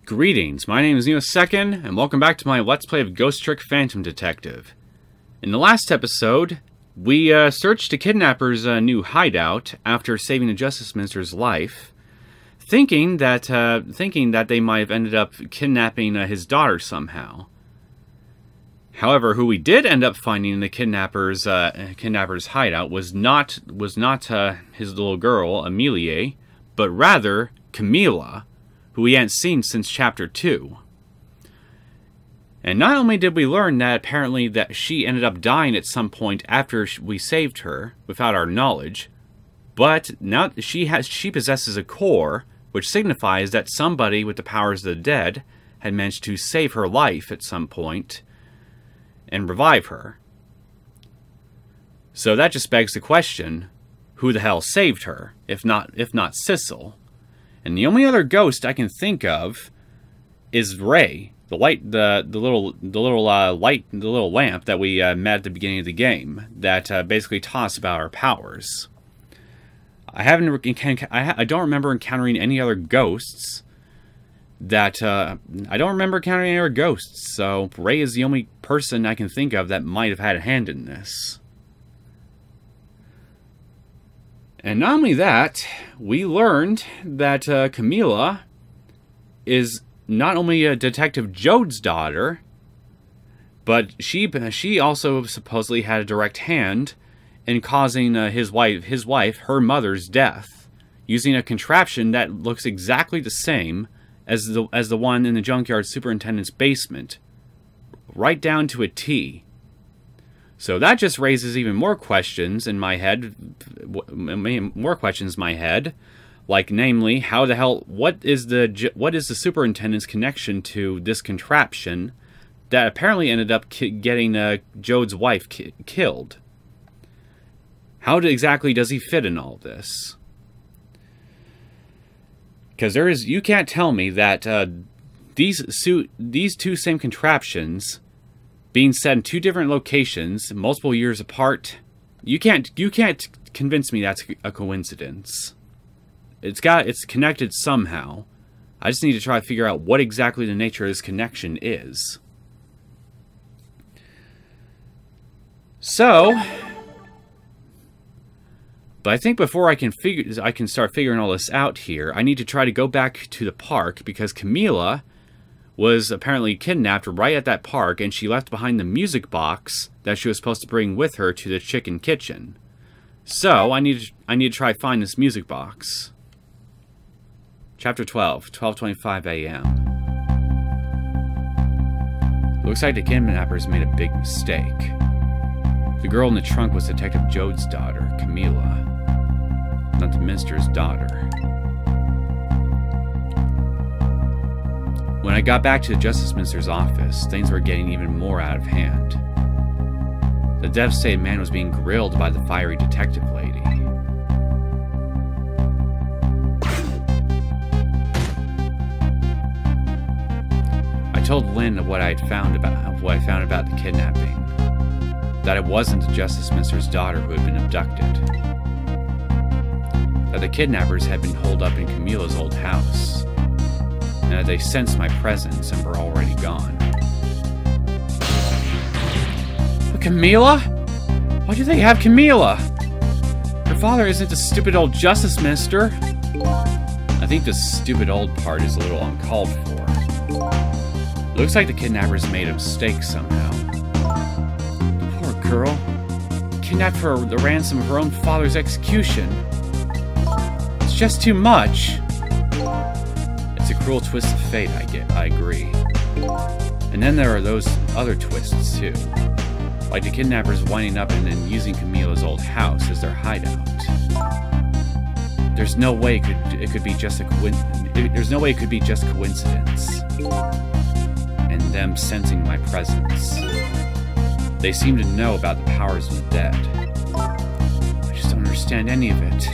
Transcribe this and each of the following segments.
Greetings, my name is Neosekken, and welcome back to my Let's Play of Ghost Trick Phantom Detective. In the last episode, we searched the kidnapper's new hideout after saving the Justice Minister's life, thinking that they might have ended up kidnapping his daughter somehow. However, who we did end up finding in the kidnapper's hideout was not his little girl, Amelia, but rather Kamila, who we hadn't seen since Chapter 2. And not only did we learn that apparently that she ended up dying at some point after we saved her, without our knowledge, but now she possesses a core, which signifies that somebody with the powers of the dead had managed to save her life at some point and revive her. So that just begs the question, who the hell saved her, if not Sissel? And the only other ghost I can think of is Ray, the little lamp that we met at the beginning of the game that basically taught us about our powers. I don't remember encountering any other ghosts. So Ray is the only person I can think of that might have had a hand in this. And not only that, we learned that Kamila is not only Detective Jowd's daughter, but she also supposedly had a direct hand in causing his wife, her mother's death, using a contraption that looks exactly the same as the one in the junkyard superintendent's basement, right down to a T. So that just raises even more questions in my head, like namely, how the hell, what is the superintendent's connection to this contraption that apparently ended up getting Jowd's wife killed? How exactly does he fit in all this? Because you can't tell me that these two same contraptions being set in two different locations, multiple years apart, you can't convince me that's a coincidence. It's connected somehow. I just need to try to figure out what exactly the nature of this connection is. So, but I think before I can start figuring all this out here, I need to try to go back to the park because Kamila was apparently kidnapped right at that park, and she left behind the music box that she was supposed to bring with her to the chicken kitchen. So, I need to try to find this music box. Chapter 12, 12:25 a.m. Looks like the kidnappers made a big mistake. The girl in the trunk was Detective Jowd's daughter, Kamila, not the minister's daughter. When I got back to the Justice Minister's office, things were getting even more out of hand. The devastated man was being grilled by the fiery detective lady. I told Lynne what I found about the kidnapping. That it wasn't the Justice Minister's daughter who had been abducted. That the kidnappers had been holed up in Kamila's old house. And that they sensed my presence and were already gone. But Kamila? Why do they have Kamila? Her father isn't a stupid old Justice Minister. I think the stupid old part is a little uncalled for. It looks like the kidnappers made a mistake somehow. The poor girl. Kidnapped for the ransom of her own father's execution. It's just too much. It's a cruel twist of fate, I agree. And then there are those other twists, too. Like the kidnappers winding up and then using Kamila's old house as their hideout. There's no way it could be just coincidence. And them sensing my presence. They seem to know about the powers of the dead. I just don't understand any of it.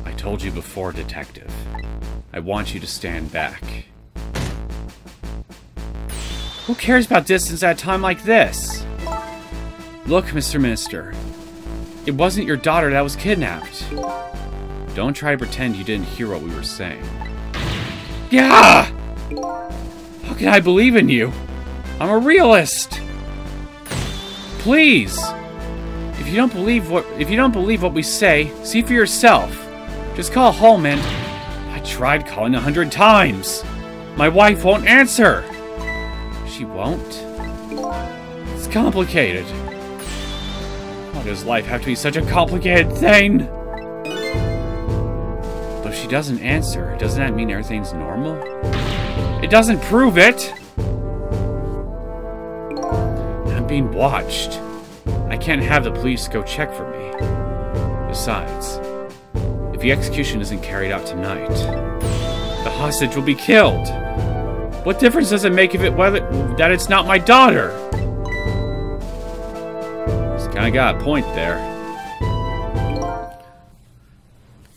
I told you before, Detective. I want you to stand back. Who cares about distance at a time like this? Look, Mr. Minister. It wasn't your daughter that was kidnapped. Don't try to pretend you didn't hear what we were saying. Yeah! How can I believe in you? I'm a realist. Please. If you don't believe what we say, see for yourself. Just call home and... I tried calling 100 times. My wife won't answer. She won't? It's complicated. Why does life have to be such a complicated thing? But if she doesn't answer, doesn't that mean everything's normal? It doesn't prove it! I'm being watched. I can't have the police go check for me. Besides, if the execution isn't carried out tonight, the hostage will be killed. What difference does it make if that it's not my daughter? Just kinda got a point there.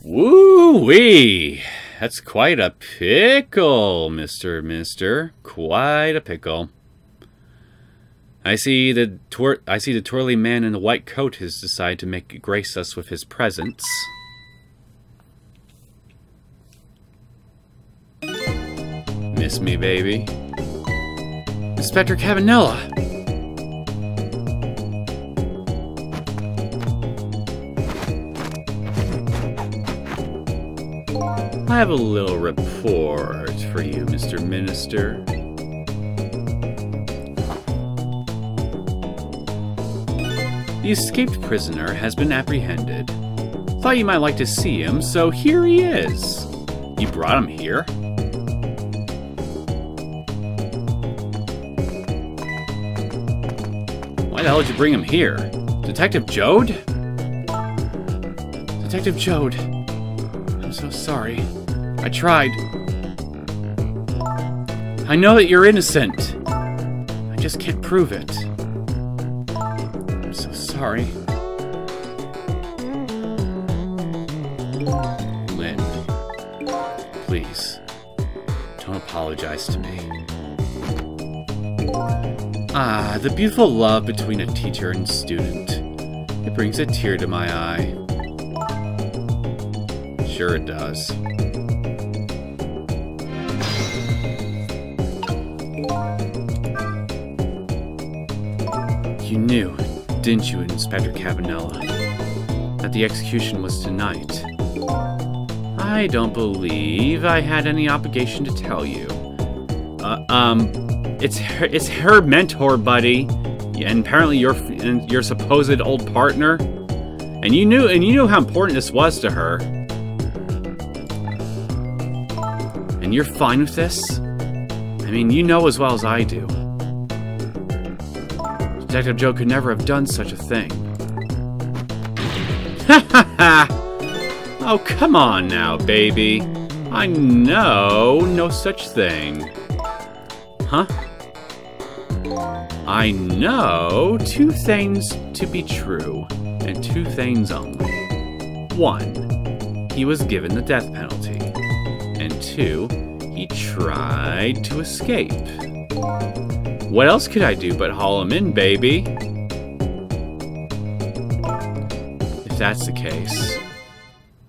Woo-wee! That's quite a pickle, Mister. Quite a pickle. I see the twirly man in the white coat has decided to grace us with his presence. Miss me, baby? Inspector Kamila! I have a little report for you, Mr. Minister. The escaped prisoner has been apprehended. Thought you might like to see him, so here he is. You brought him here? Why the hell did you bring him here? Detective Jowd? Detective Jowd. I'm so sorry. I tried. I know that you're innocent. I just can't prove it. I'm so sorry. Lynne, please, don't apologize to me. Ah, the beautiful love between a teacher and student. It brings a tear to my eye. Sure it does. You knew, didn't you, Inspector Kamila, that the execution was tonight? I don't believe I had any obligation to tell you. It's her mentor, buddy, and apparently your supposed old partner. And you knew how important this was to her. And you're fine with this? I mean, you know as well as I do. Detective Jowd could never have done such a thing. Ha ha ha! Oh, come on now, baby. I know no such thing. Huh? I know two things to be true, and two things only. 1, he was given the death penalty. And 2, he tried to escape. What else could I do but haul him in, baby? If that's the case,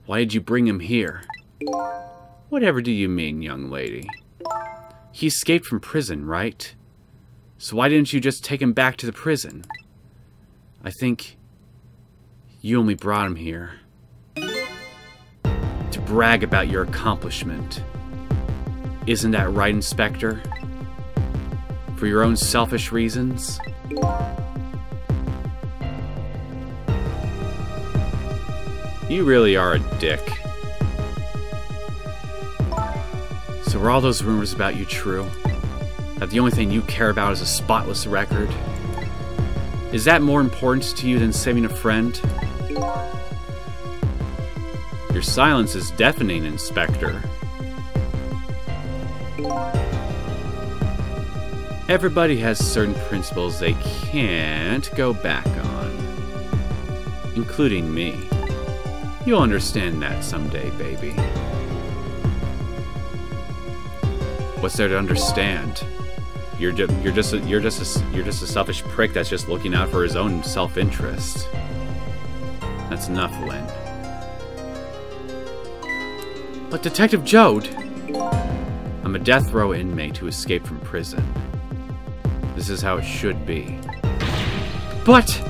why did you bring him here? Whatever do you mean, young lady? He escaped from prison, right? So why didn't you just take him back to the prison? I think you only brought him here to brag about your accomplishment. Isn't that right, Inspector? For your own selfish reasons? You really are a dick. So were all those rumors about you true? That the only thing you care about is a spotless record? Is that more important to you than saving a friend? Your silence is deafening, Inspector. Everybody has certain principles they can't go back on. Including me. You'll understand that someday, baby. What's there to understand? You're just a selfish prick that's just looking out for his own self-interest. That's enough, Lynne. But Detective Jowd! I'm a death row inmate who escaped from prison. This is how it should be. But...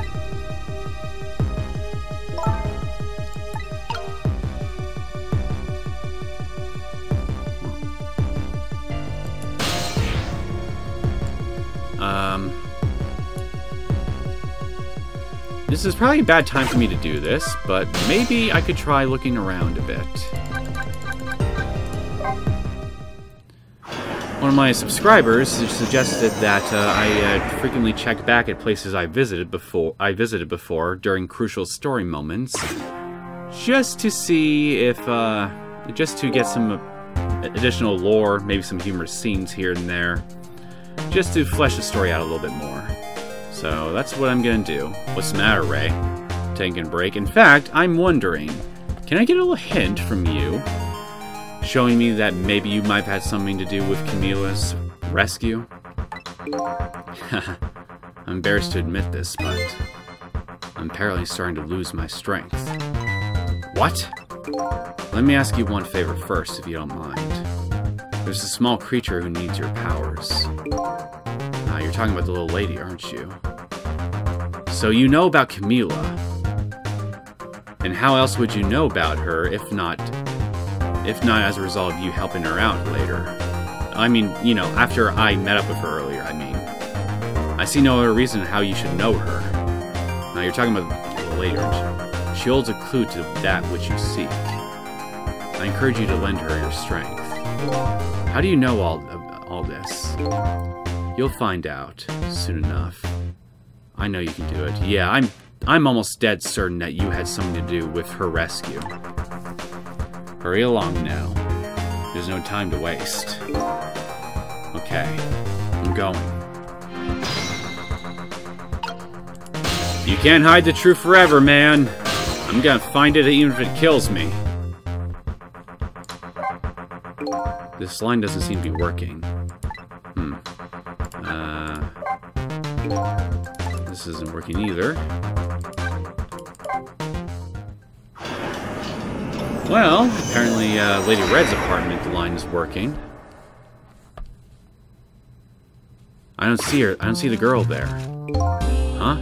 This is probably a bad time for me to do this, but maybe I could try looking around a bit. One of my subscribers suggested that I frequently check back at places I visited before during crucial story moments, just to see if, just to get some additional lore, maybe some humorous scenes here and there, just to flesh the story out a little bit more. So that's what I'm gonna do. What's the matter, Ray? Taking a break. In fact, I'm wondering, can I get a little hint from you, showing me that maybe you might have had something to do with Kamila's rescue? I'm embarrassed to admit this, but I'm apparently starting to lose my strength. What? Let me ask you one favor first, if you don't mind. There's a small creature who needs your powers. You're talking about the little lady, aren't you? So you know about Kamila. And how else would you know about her if not as a result of you helping her out later? I mean, you know, after I met up with her earlier, I mean. I see no other reason how you should know her. Now, you're talking about the little lady, aren't you? She holds a clue to that which you seek. I encourage you to lend her your strength. How do you know all this? You'll find out soon enough. I know you can do it. Yeah, I'm almost dead certain that you had something to do with her rescue. Hurry along now. There's no time to waste. Okay, I'm going. You can't hide the truth forever, man. I'm gonna find it even if it kills me. This line doesn't seem to be working. This isn't working either. Well, apparently Lady Red's apartment line is working. I don't see her. I don't see the girl there. Huh?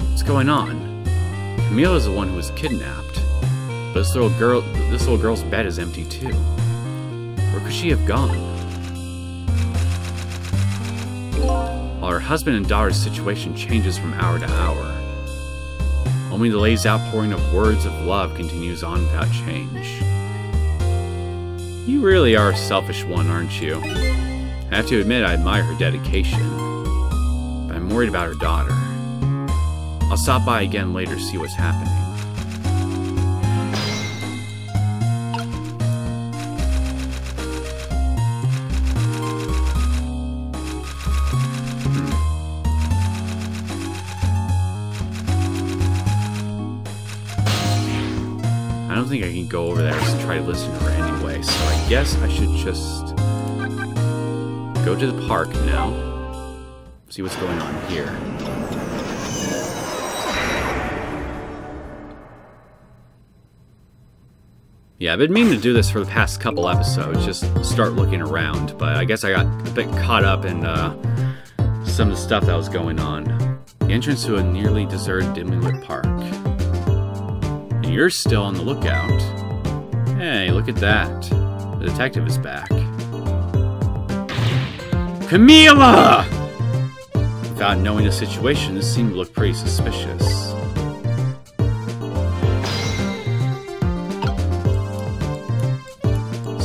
What's going on? Kamila's the one who was kidnapped. But this little girl's bed is empty too. Where could she have gone? While her husband and daughter's situation changes from hour to hour, only the lady's outpouring of words of love continues on without change. You really are a selfish one, aren't you? I have to admit I admire her dedication, but I'm worried about her daughter. I'll stop by again later to see what's happening. I don't think I can go over there and try to listen to her anyway, so I guess I should just go to the park now, see what's going on here. Yeah, I've been meaning to do this for the past couple episodes, just start looking around, but I guess I got a bit caught up in some of the stuff that was going on. The entrance to a nearly deserted, dimly lit park. And you're still on the lookout. Hey, look at that. The detective is back. Kamila! Without knowing the situation, this seemed to look pretty suspicious.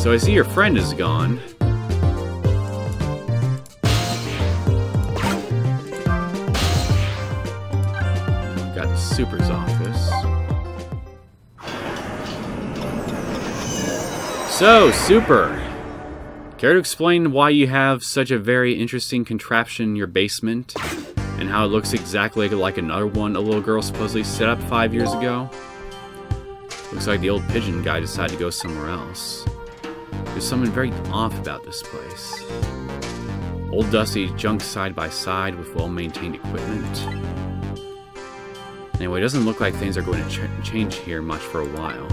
So I see your friend is gone. Got the super's office. So, Super, care to explain why you have such a very interesting contraption in your basement, and how it looks exactly like another one a little girl supposedly set up 5 years ago? Looks like the old pigeon guy decided to go somewhere else. There's something very off about this place. Old dusty junk side by side with well-maintained equipment. Anyway, it doesn't look like things are going to change here much for a while.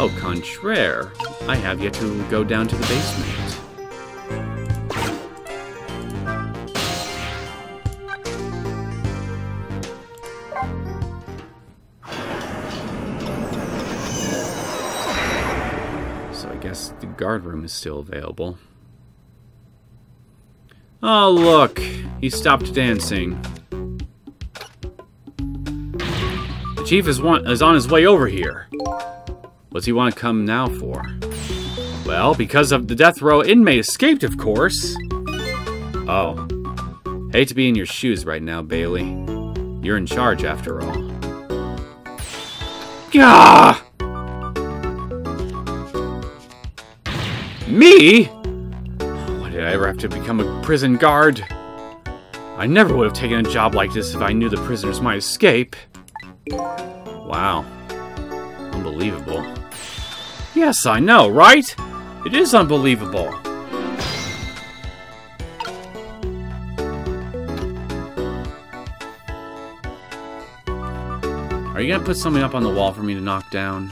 Au contraire, I have yet to go down to the basement. So I guess the guard room is still available. Oh, look! He stopped dancing. The chief is on his way over here. What's he want to come now for? Well, because of the death row inmate escaped, of course. Oh. Hate to be in your shoes right now, Bailey. You're in charge, after all. Gah! Me? Why did I ever have to become a prison guard? I never would have taken a job like this if I knew the prisoners might escape. Wow. Unbelievable. Yes, I know, right? It is unbelievable. Are you gonna put something up on the wall for me to knock down?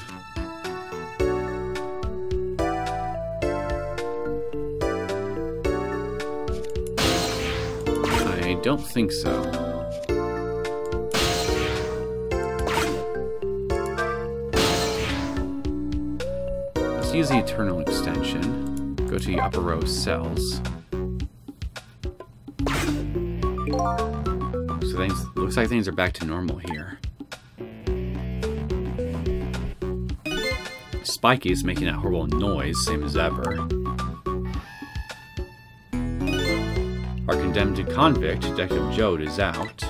I don't think so. Let's use the Eternal extension. Go to the upper row of cells. So looks like things are back to normal here. Spiky is making that horrible noise, same as ever. Our condemned convict, Detective Jowd, is out.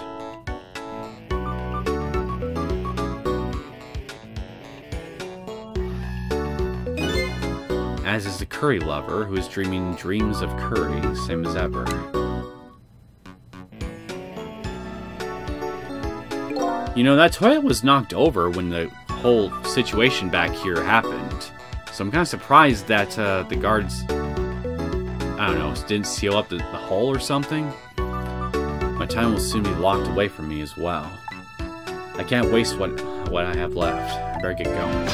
As is the curry lover, who is dreaming dreams of curry, same as ever. You know, that toilet was knocked over when the whole situation back here happened. So I'm kind of surprised that the guards, I don't know, didn't seal up the hole or something. My time will soon be locked away from me as well. I can't waste what I have left. I better get going.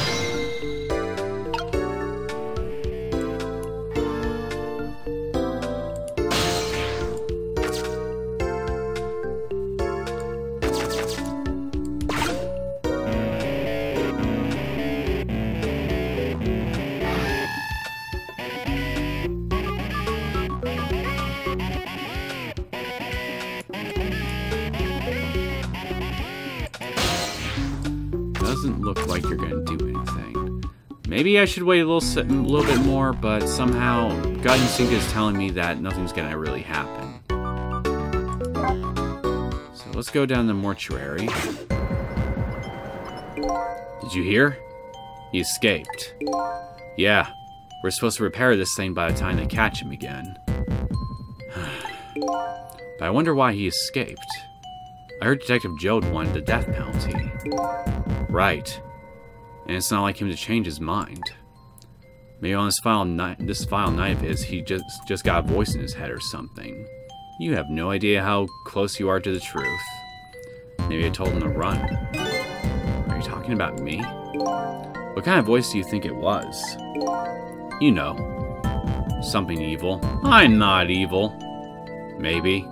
Doesn't look like you're gonna do anything. Maybe I should wait a little bit more, but somehow gut instinct is telling me that nothing's gonna really happen. So let's go down the mortuary. Did you hear? He escaped. Yeah, we're supposed to repair this thing by the time they catch him again. But I wonder why he escaped. I heard Detective Jowd wanted the death penalty. Right. And it's not like him to change his mind. Maybe on this final night of his, he just got a voice in his head or something. You have no idea how close you are to the truth. Maybe I told him to run. Are you talking about me? What kind of voice do you think it was? You know. Something evil. I'm not evil. Maybe.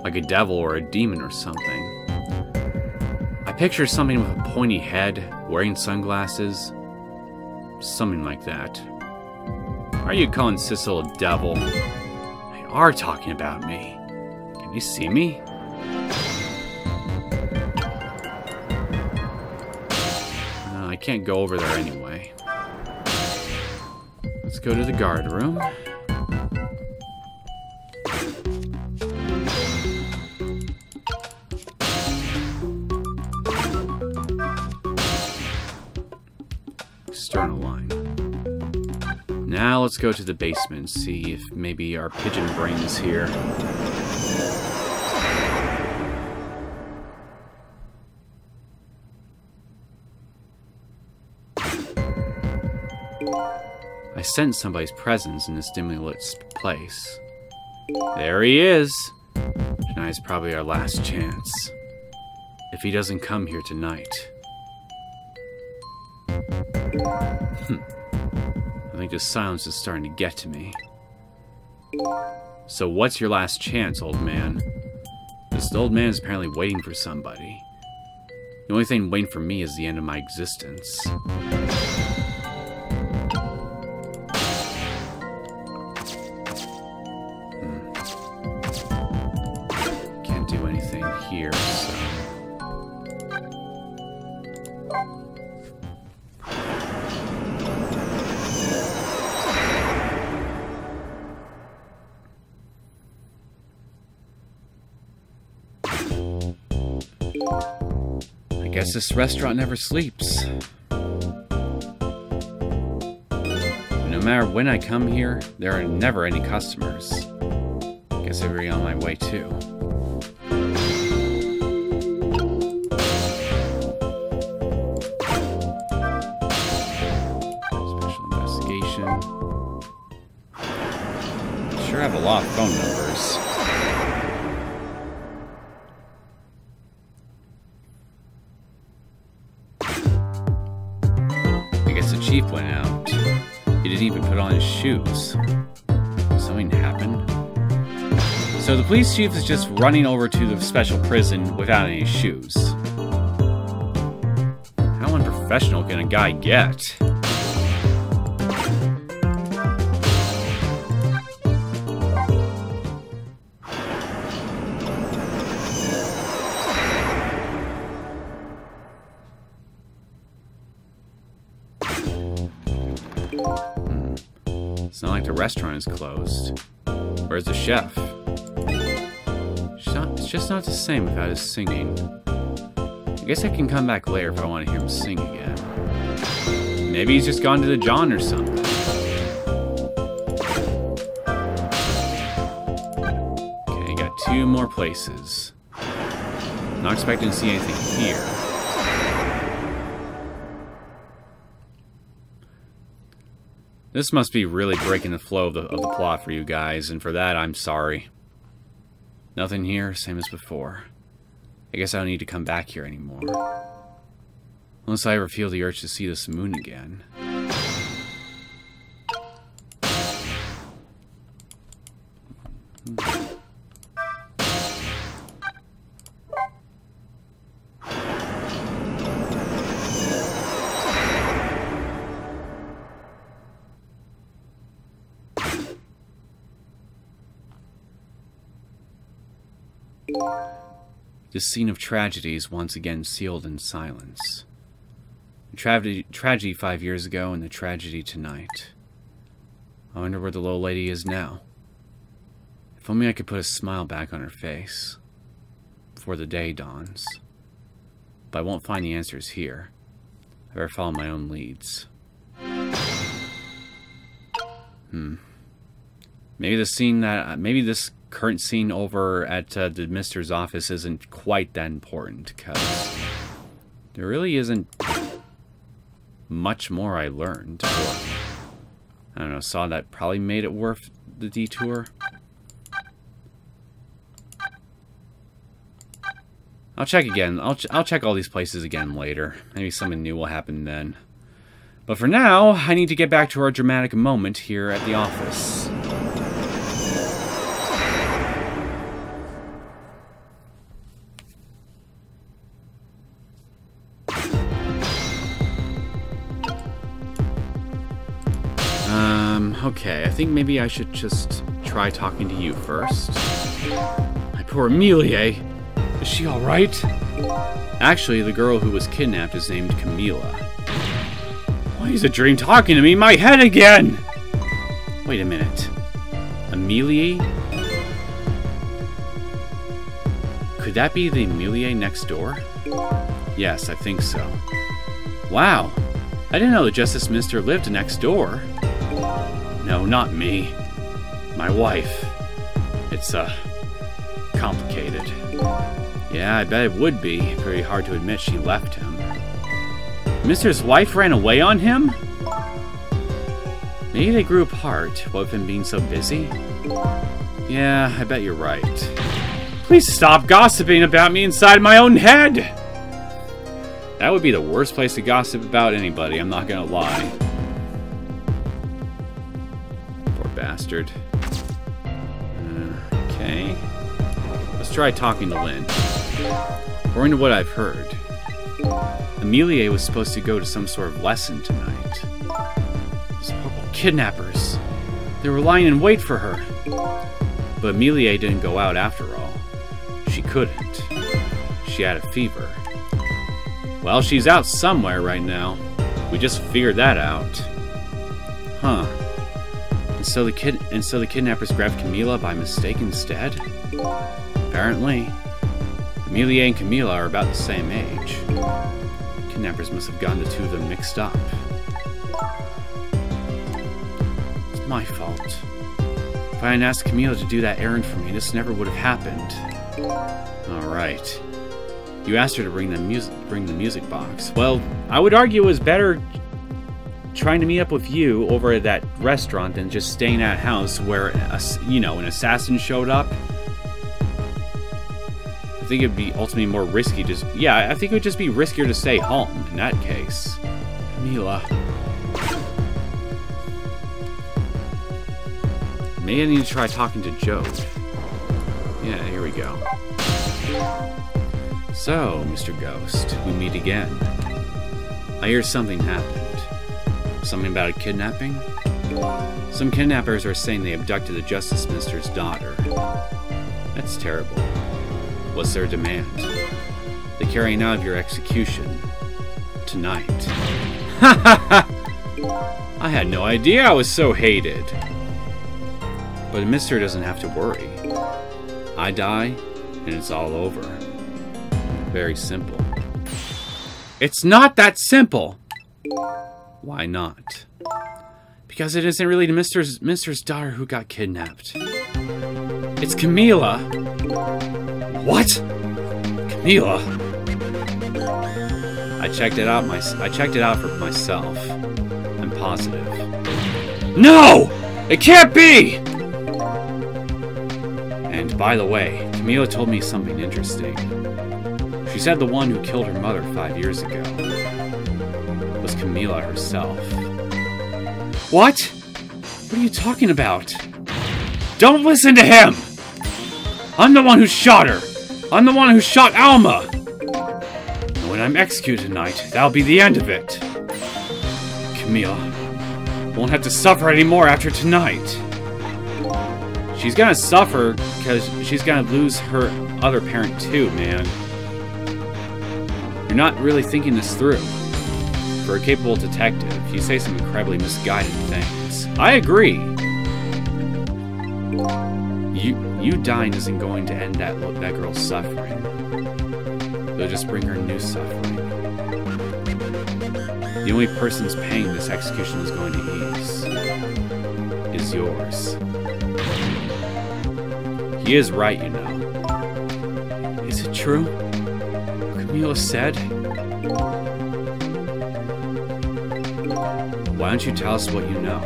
Like a devil or a demon or something. I picture something with a pointy head, wearing sunglasses. Something like that. Are you calling Sissel a devil? They are talking about me. Can you see me? I can't go over there anyway. Let's go to the guard room. External line. Now let's go to the basement and see if maybe our pigeon brain is here. I sense somebody's presence in this dimly lit place. There he is! Tonight's probably our last chance. If he doesn't come here tonight. I think this silence is starting to get to me. So what's your last chance, old man? This old man is apparently waiting for somebody. The only thing waiting for me is the end of my existence. Can't do anything here, so... I guess this restaurant never sleeps. No matter when I come here, there are never any customers. Guess I'll be on my way too. Special investigation. Sure have a lot of phone numbers. Chief went out. He didn't even put on his shoes. Something happened. So the police chief is just running over to the special prison without any shoes. How unprofessional can a guy get? It's not like the restaurant is closed. Where's the chef? It's just not the same without his singing. I guess I can come back later if I want to hear him sing again. Maybe he's just gone to the John or something. Okay, got 2 more places. Not expecting to see anything here. This must be really breaking the flow of the plot for you guys, and for that, I'm sorry. Nothing here, same as before. I guess I don't need to come back here anymore. Unless I ever feel the urge to see this moon again. This scene of tragedy is once again sealed in silence. The tragedy 5 years ago and the tragedy tonight. I wonder where the little lady is now. If only I could put a smile back on her face before the day dawns. But I won't find the answers here. I better follow my own leads. Maybe this current scene over at the Mister's office isn't quite that important, because there really isn't much more I learned. Or, I don't know, saw that probably made it worth the detour. I'll check again. I'll check all these places again later. Maybe something new will happen then. But for now, I need to get back to our dramatic moment here at the office. Okay, I think maybe I should just try talking to you first. My poor Amelia. Is she alright? Actually, the girl who was kidnapped is named Kamila. Why is a dream talking to me in my head again? Wait a minute. Amelia? Could that be the Amelia next door? Yes, I think so. Wow. I didn't know the Justice Minister lived next door. No, not me. My wife. It's, complicated. Yeah, I bet it would be. Very hard to admit she left him. Mister's wife ran away on him? Maybe they grew apart, what with him being so busy? Yeah, I bet you're right. Please stop gossiping about me inside my own head! That would be the worst place to gossip about anybody, I'm not gonna lie. bastard. Okay. Let's try talking to Lynne. According to what I've heard, Amelia was supposed to go to some sort of lesson tonight. Those horrible kidnappers. They were lying in wait for her. But Amelia didn't go out after all. She couldn't. She had a fever. Well, she's out somewhere right now. We just figured that out. Huh. And so the kidnappers grabbed Kamila by mistake instead? Apparently. Amelia and Kamila are about the same age. Kidnappers must have gotten the two of them mixed up. It's my fault. If I hadn't asked Kamila to do that errand for me, this never would have happened. Alright. You asked her to bring the music box. Well, I would argue it was better trying to meet up with you over at that restaurant than just staying at a house where, an assassin showed up. I think it'd be ultimately more risky I think it would just be riskier to stay home in that case. Kamila. Maybe I need to try talking to Jowd. Yeah, here we go. So, Mr. Ghost, we meet again. I hear something happened. Something about a kidnapping? Some kidnappers are saying they abducted the Justice Minister's daughter. That's terrible. What's their demand? The carrying out of your execution. Tonight. Ha ha ha! I had no idea I was so hated. But the Mister doesn't have to worry. I die, and it's all over. Very simple. It's not that simple! Why not? Because it isn't really the Mister's daughter who got kidnapped. It's Kamila! What? Kamila? I checked it out for myself. I'm positive. No! It can't be! And by the way, Kamila told me something interesting. She said the one who killed her mother 5 years ago was Kamila herself. What? What are you talking about? Don't listen to him! I'm the one who shot her! I'm the one who shot Alma! And when I'm executed tonight, that'll be the end of it. Kamila won't have to suffer anymore after tonight. She's gonna suffer because she's gonna lose her other parent too, man. You're not really thinking this through. For a capable detective, you say some incredibly misguided things. I agree. You dying isn't going to end that girl's suffering. It'll just bring her new suffering. The only person's pain this execution is going to ease is yours. He is right, you know. Is it true? Kamila said? Why don't you tell us what you know?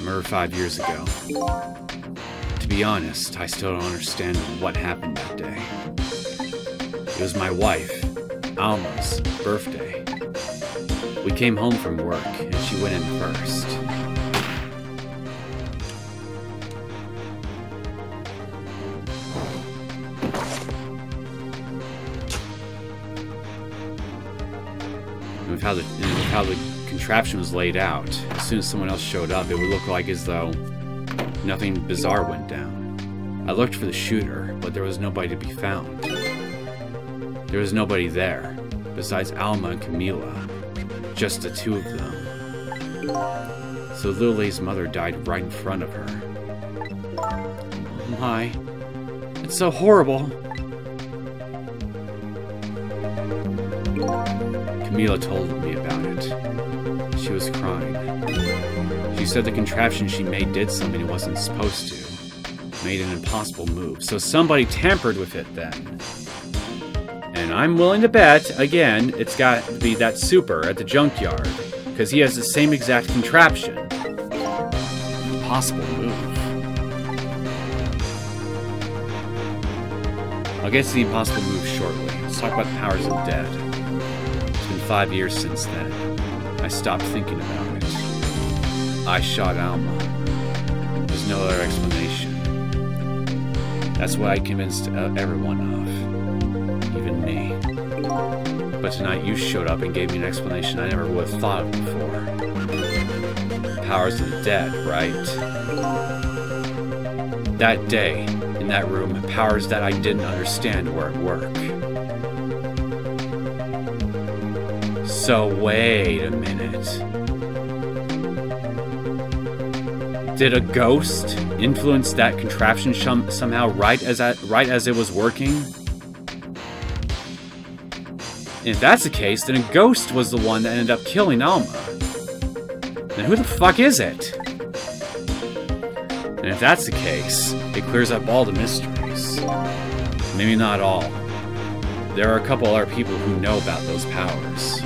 Murder 5 years ago. To be honest, I still don't understand what happened that day. It was my wife, Alma's, birthday. We came home from work, and she went in first. And with how the contraption was laid out, as soon as someone else showed up, it would look like as though nothing bizarre went down. I looked for the shooter, but there was nobody to be found. There was nobody there, besides Alma and Kamila. Just the two of them. So little Lay's mother died right in front of her. Oh my. It's so horrible. Kamila told me about it. She was crying. She said the contraption she made did something it wasn't supposed to. Made an impossible move. So somebody tampered with it then. And I'm willing to bet, again, it's got to be that super at the junkyard. Because he has the same exact contraption. Impossible move. I'll get to the impossible move shortly. Let's talk about the powers of the dead. It's been 5 years since then. I stopped thinking about it. I shot Alma. There's no other explanation. That's what I convinced everyone of. Even me. But tonight you showed up and gave me an explanation I never would have thought of before. Powers of the dead, right? That day, in that room, powers that I didn't understand were at work. So wait a minute. Did a ghost influence that contraption somehow right as it was working? And if that's the case, then a ghost was the one that ended up killing Alma. Then who the fuck is it? And if that's the case, it clears up all the mysteries. Maybe not all. There are a couple other people who know about those powers.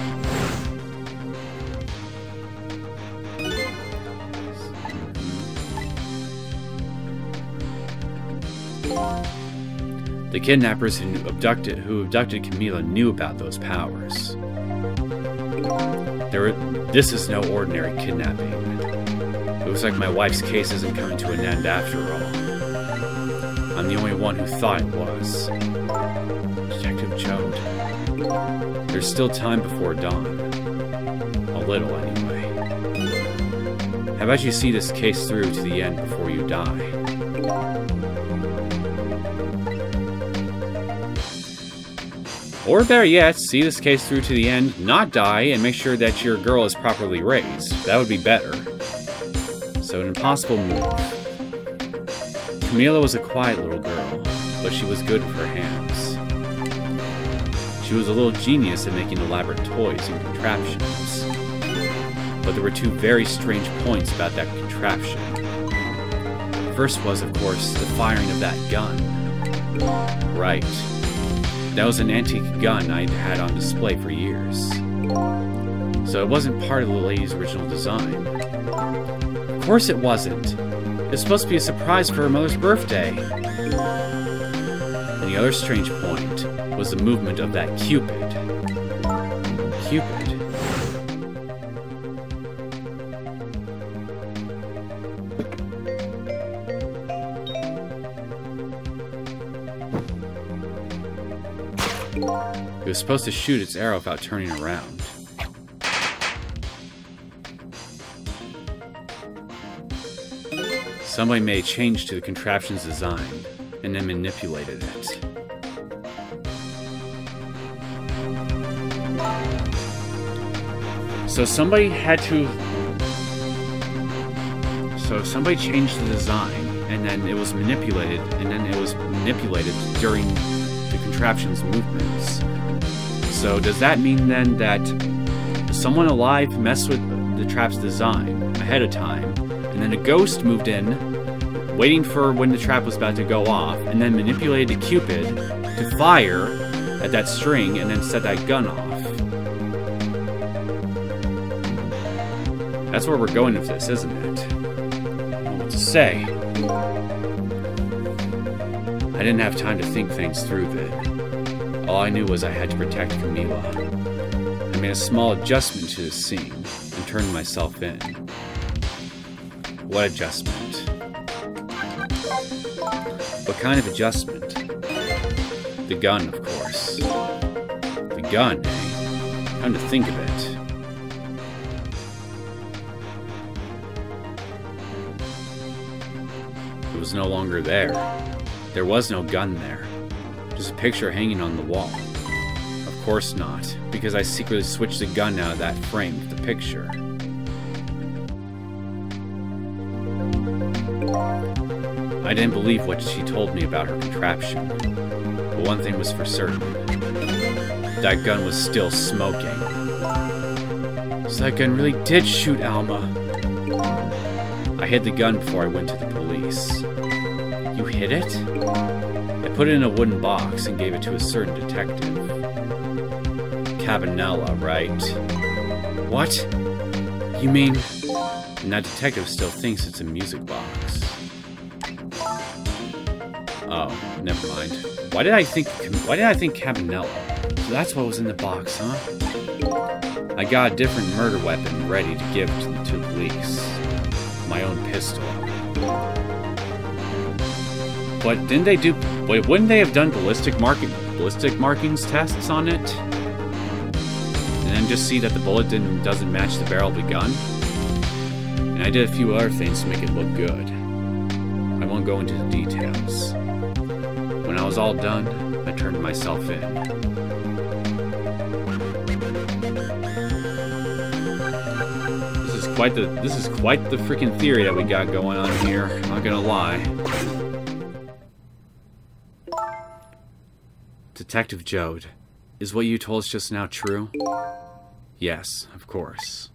The kidnappers who abducted Kamila knew about those powers. This is no ordinary kidnapping. It looks like my wife's case isn't coming to an end after all. I'm the only one who thought it was. Detective Jowd. There's still time before dawn. A little, anyway. How about you see this case through to the end before you die? Or better yet, see this case through to the end, not die, and make sure that your girl is properly raised. That would be better. So an impossible move. Kamila was a quiet little girl, but she was good with her hands. She was a little genius at making elaborate toys and contraptions. But there were two very strange points about that contraption. First was, of course, the firing of that gun. Right. That was an antique gun I'd had on display for years. So it wasn't part of the lady's original design. Of course it wasn't. It was supposed to be a surprise for her mother's birthday. And the other strange point was the movement of that Cupid. Cupid. It was supposed to shoot its arrow without turning around. Somebody made a change to the contraption's design, and then manipulated it. So somebody changed the design, and then it was manipulated, during the contraption's movements. So does that mean then that someone alive messed with the trap's design ahead of time, and then a ghost moved in, waiting for when the trap was about to go off, and then manipulated the Cupid to fire at that string and then set that gun off? That's where we're going with this, isn't it? I don't know what to say. I didn't have time to think things through, Vid. All I knew was I had to protect Kamila. I made a small adjustment to the scene and turned myself in. What adjustment? What kind of adjustment? The gun, of course. The gun, eh? Come to think of it. It was no longer there. There was no gun there. Just a picture hanging on the wall. Of course not, because I secretly switched the gun out of that frame with the picture. I didn't believe what she told me about her contraption. But one thing was for certain. That gun was still smoking. So that gun really did shoot Alma. I hid the gun before I went to the police. You hid it? I put it in a wooden box and gave it to a certain detective. Kamila, right? What? You mean... And that detective still thinks it's a music box. Oh, never mind. Why did I think Kamila? So that's what was in the box, huh? I got a different murder weapon ready to give to the police. My own pistol. But didn't they do... Wait, wouldn't they have done ballistic markings tests on it? And then just see that the bullet doesn't match the barrel of the gun? And I did a few other things to make it look good. I won't go into the details. When I was all done, I turned myself in. This is quite the freaking theory that we got going on here. I'm not gonna lie. Detective Jowd, is what you told us just now true? Yes, of course.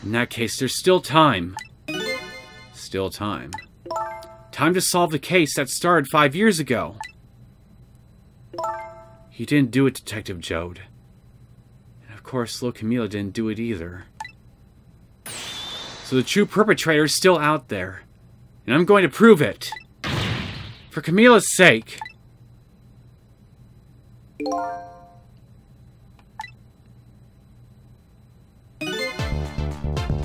In that case, there's still time. Still time. Time to solve the case that started 5 years ago. You didn't do it, Detective Jowd. And of course, little Kamila didn't do it either. So the true perpetrator is still out there. And I'm going to prove it. For Kamila's sake.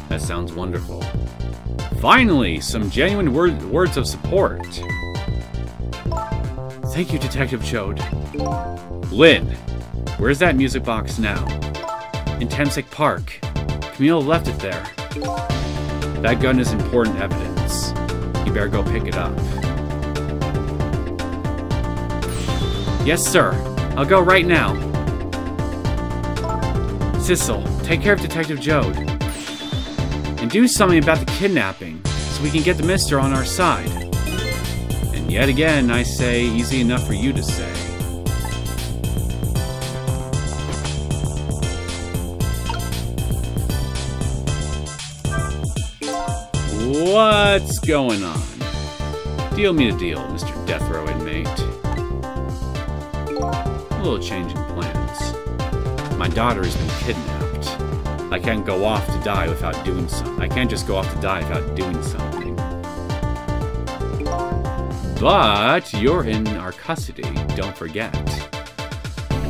That sounds wonderful. Finally, some genuine words of support. Thank you, Detective Jowd. Lynne, where's that music box now? In Neosekken Park. Kamila left it there. That gun is important evidence. You better go pick it up. Yes, sir. I'll go right now. Sissel, take care of Detective Jowd. And do something about the kidnapping, so we can get the mister on our side. And yet again, I say, easy enough for you to say. What's going on? Deal me a deal, Mr. Death Row inmate. A little change in plans. My daughter has been kidnapped. I can't go off to die without doing something. I can't just go off to die without doing something. But you're in our custody, don't forget.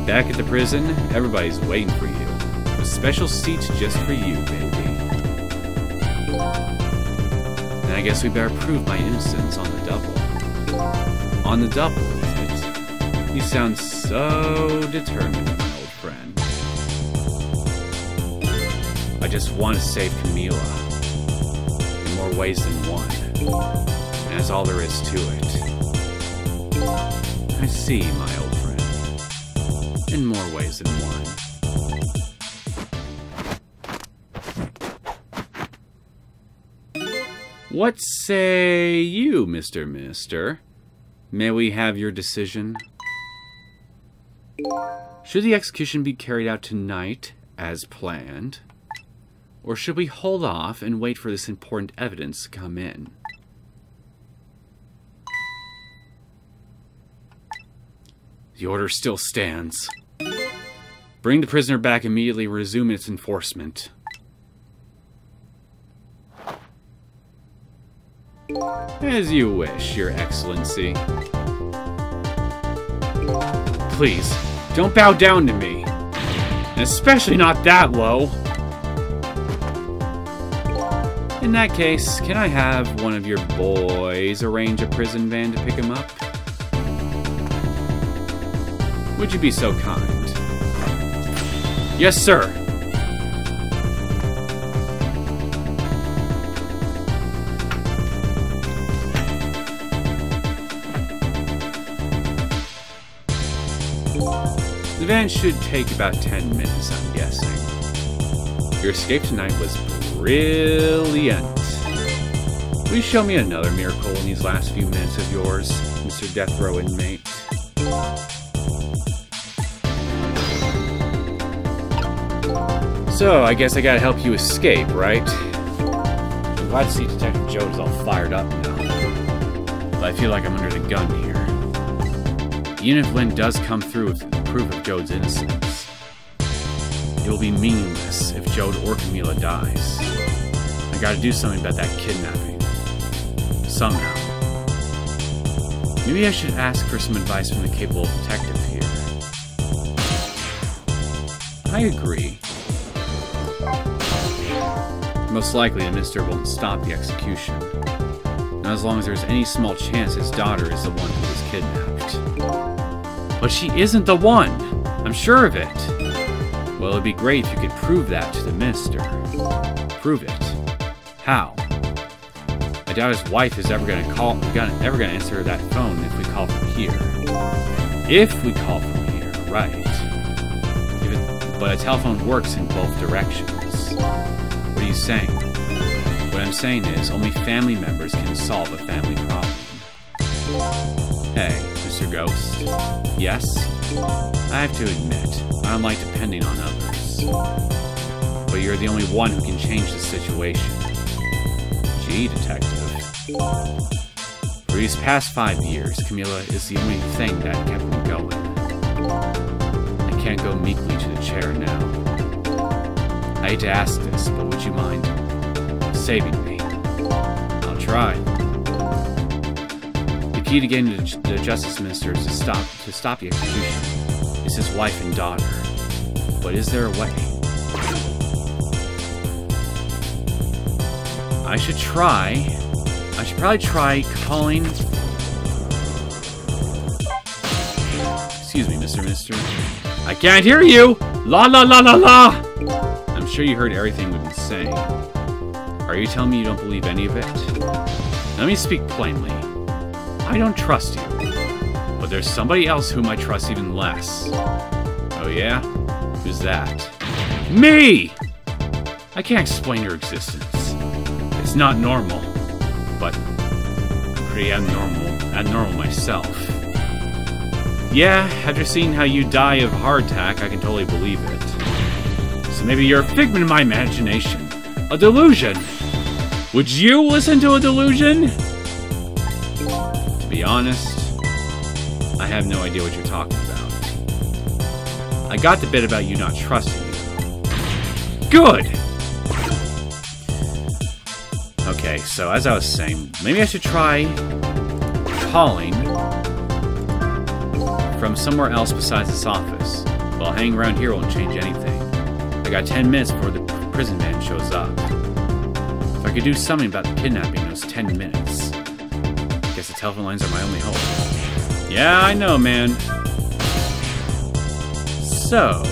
Back at the prison, everybody's waiting for you. A special seat just for you, baby. And I guess we better prove my innocence on the double. On the double, is it? You sound so determined, my old friend. I just want to save Kamila. In more ways than one. And that's all there is to it. I see, my old friend. In more ways than one. What say you, Mr. Mister? May we have your decision? Should the execution be carried out tonight, as planned? Or should we hold off and wait for this important evidence to come in? The order still stands. Bring the prisoner back immediately and resume its enforcement. As you wish, Your Excellency. Please, don't bow down to me. And especially not that low. In that case, can I have one of your boys arrange a prison van to pick him up? Would you be so kind? Yes, sir. The van should take about 10 minutes, I'm guessing. Your escape tonight was brilliant. Please show me another miracle in these last few minutes of yours, Mr. Death Row inmate. So, I guess I gotta help you escape, right? I'm glad to see Detective Jowd is all fired up now. But I feel like I'm under the gun here. Even if Lynne does come through with proof of Jowd's innocence, it will be meaningless if Jowd or Kamila dies. I gotta do something about that kidnapping. Somehow. Maybe I should ask for some advice from the capable detective here. I agree. Most likely the minister won't stop the execution. Not as long as there's any small chance his daughter is the one who was kidnapped. But she isn't the one! I'm sure of it! Well, it'd be great if you could prove that to the minister. Prove it. How? I doubt his wife is ever gonna answer that phone if we call from here. If we call from here, right. But a telephone works in both directions. What are you saying? What I'm saying is, only family members can solve a family problem. Hey, Mr. Ghost. Yes? I have to admit, I don't like depending on others. But you're the only one who can change the situation. Gee, Detective. For these past 5 years, Kamila is the only thing that kept me going. I can't go meekly to the chair now. I hate to ask this, but would you mind saving me? I'll try. The key to getting the Justice Minister is to stop the execution. It's his wife and daughter. But is there a way? I should probably try calling... Excuse me, Mr. Minister. I can't hear you! La la la la la! I'm sure you heard everything we've been saying. Are you telling me you don't believe any of it? Let me speak plainly. I don't trust you. But there's somebody else whom I trust even less. Oh yeah? Who's that? Me! I can't explain your existence. It's not normal. But I'm pretty abnormal myself. Yeah, after seeing how you die of a heart attack, I can totally believe it. So maybe you're a figment of my imagination. A delusion. Would you listen to a delusion? To be honest, I have no idea what you're talking about. I got the bit about you not trusting me. Good! Okay, so as I was saying, maybe I should try calling from somewhere else besides this office. Well, hanging around here won't change anything. I got 10 minutes before the prison van shows up. If I could do something about the kidnapping in those 10 minutes. Guess the telephone lines are my only hope. Yeah, I know, man. So...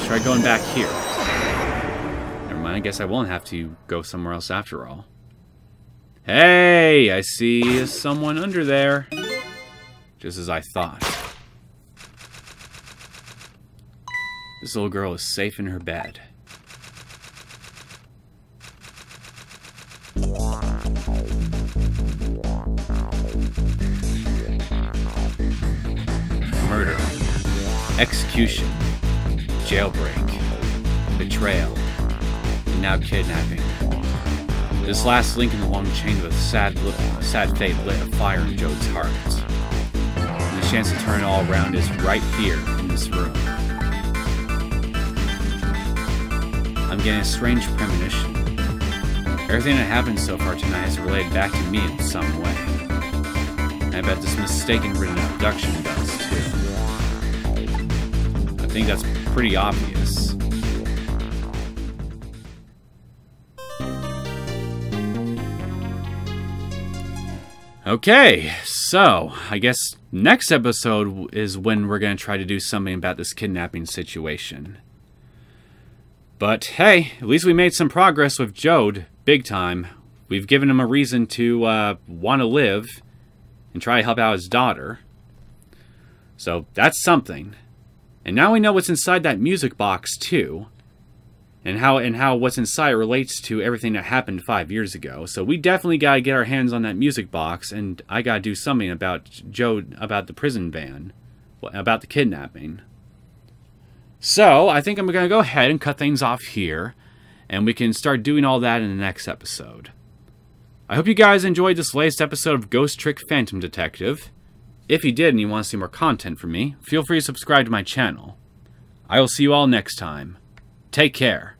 try going back here. Never mind, I guess I won't have to go somewhere else after all. Hey, I see someone under there. Just as I thought. This little girl is safe in her bed. Murder. Execution. Jailbreak, betrayal, and now kidnapping. This last link in the long chain of a sad fate lit a fire in Jowd's heart. And the chance to turn it all around is right here in this room. I'm getting a strange premonition. Everything that happened so far tonight has related back to me in some way. And I bet this mistaken written abduction does too. I think that's pretty obvious. Okay, so I guess next episode is when we're going to try to do something about this kidnapping situation. But hey, at least we made some progress with Jowd, big time. We've given him a reason to want to live and try to help out his daughter. So that's something. And now we know what's inside that music box too, and how what's inside relates to everything that happened 5 years ago. So we definitely gotta get our hands on that music box, and I gotta do something about Jowd, about the prison van, about the kidnapping. So I think I'm gonna go ahead and cut things off here, and we can start doing all that in the next episode. I hope you guys enjoyed this latest episode of Ghost Trick Phantom Detective. If you did and you want to see more content from me, feel free to subscribe to my channel. I will see you all next time. Take care.